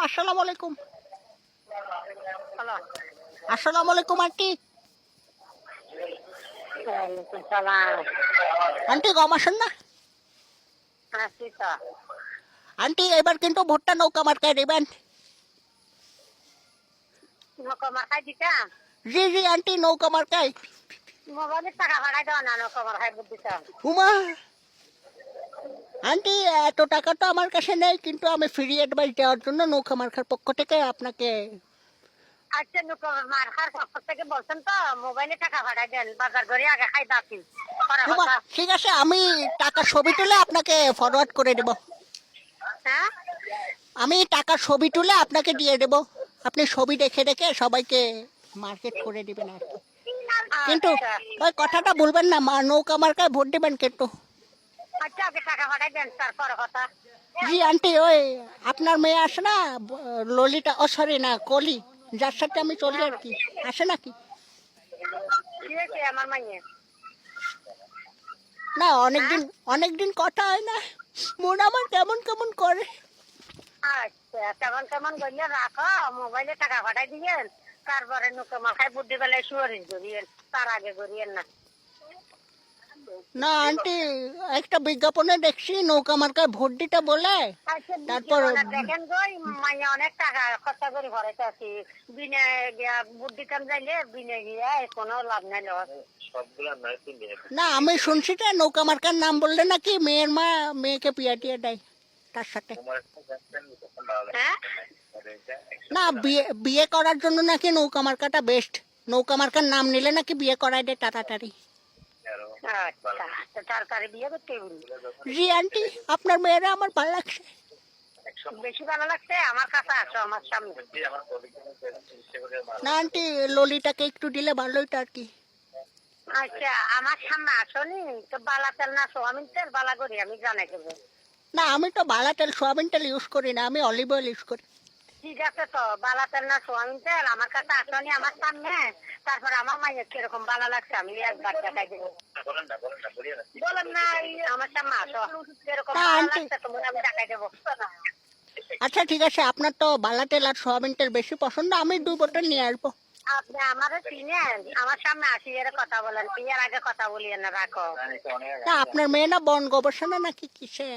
আসসালামু আলাইকুম। হ্যালো। আসসালামু আলাইকুম আন্টি। ওয়ালাইকুম সালাম। আন্টি গম আসেন না? আসি তো। আন্টি এবার কিন্তু ভোটটা নৌকা মার্কায় দেবেন। নৌকা মার্কায় দিতাম। জি জি আন্টি, নৌকা মার্কায়। মোবাইলের টাকা ভাড়াই দেওয়া না, নৌকা মার্কায় ভোট দিতাম। উমা আন্টি, এত টাকা তো আমার কাছে নেই, কিন্তু আমি ফ্রি অ্যাডভাইস দেওয়ার জন্য নৌকা মার্কার পক্ষ থেকে আপনাকে। আচ্ছা, নৌকা মার্কার পক্ষ থেকে বলছেন তো মোবাইলে টাকা ভাড়াই দেন, বাজার করে আগে খাই দাসি। উমা ঠিক আছে, আমি টাকার ছবি তুলে আপনাকে ফরওয়ার্ড করে দেব। হ্যাঁ, আমি টাকার ছবি তুলে আপনাকে দিয়ে দেব, আপনি ছবি দেখে দেখে সবাইকে মার্কেট করে দিবেন আর কি। কিন্তু আচ্ছা ওই কথাটা বলবেন না, নৌকা মার্কায় ভোট দিবেন কিন্তু। আচ্ছা, আগে টাকা ভাড়াই দেন, তারপর কথা। জি আন্টি, ওই আপনার মেয়ে আসে না, ললিতা, ও সরি না, কলি, যার সাথে আমি চলি আর কি, আসে নাকি? কি হয়েছে আমার মাইয়ে? না, অনেকদিন কথা হয় না, মন আমার কেমন কেমন করে। আচ্ছা, কেমন কেমন করলে রাখো, মোবাইলে টাকা ভাড়াই দিয়েন, তারপরে নৌকা মার্কায় ভোট দিবেলে সুয়ারিশ করিয়েন, তার আগে করিয়েন না। না আন্টি, একটা বিজ্ঞাপনে দেখছি নৌকা মার্কায় ভোট দিতে বলে। তারপর দেখেন গো, মাইয়া অনেক টাকা খরচা করে ভরাইতে আছি, বিনে গিয়া বুদ্ধি কাম যাইলে বিনে গিয়া কোনো লাভ নাই লস। না, আমি শুনছি যে নৌকা মার্কার নাম বললে নাকি মেয়ের মা মেয়েকে পিয়া টিয়া দেয় তার সাথে। হ্যাঁ, না, বিয়ে বিয়ে করার জন্য নাকি নৌকা মার্কাটা বেস্ট। নৌকা মার্কার নাম নিলে নাকি বিয়ে করাই দেয় তাড়াতাড়ি। আচ্ছা, তো তারপরে বিয়ে করতে হইল। জি আন্টি, আপনার মেয়েরা আমার ভালো লাগছে। বেশি ভালো লাগছে, আমার কাছে আসো, আমার সামনে। না আন্টি, ললিটাকে একটু দিলে ভালো হইতো আর কি। আচ্ছা, আমার সামনে আসনি তো, বালা তেল না সোয়াবিন তেল বালা করি আমি জানাই দেবো। না, আমি তো বালা তেল সোয়াবিন তেল ইউজ করি না, আমি অলিভ অয়েল ইউজ করি। ঠিক আছে, তো বালা তেল না সোয়াবিন তেল আমার কাছে আসনি আমার সামনে, তারপরে আমার মায়ের কিরকম ভালো লাগছে আমি একবার দেখাই দেবো। বলেন না, আমার সামনে আসো, কিরকম না ভালো আন্টি, লাগছে তোমার আমি দেখাই দেবো। আচ্ছা ঠিক আছে, আপনার তো বালা তেল আর সোয়াবিন তেল বেশি পছন্দ, আমি 2 বোতল নিয়ে আসবো। আপনি আমারও চিনেন, আমার সামনে আসি এর কথা বলেন, বিয়ের আগে কথা বলিয়েন না, রাখো। না, আপনার মেয়ে না বন গবেষণা নাকি কিসে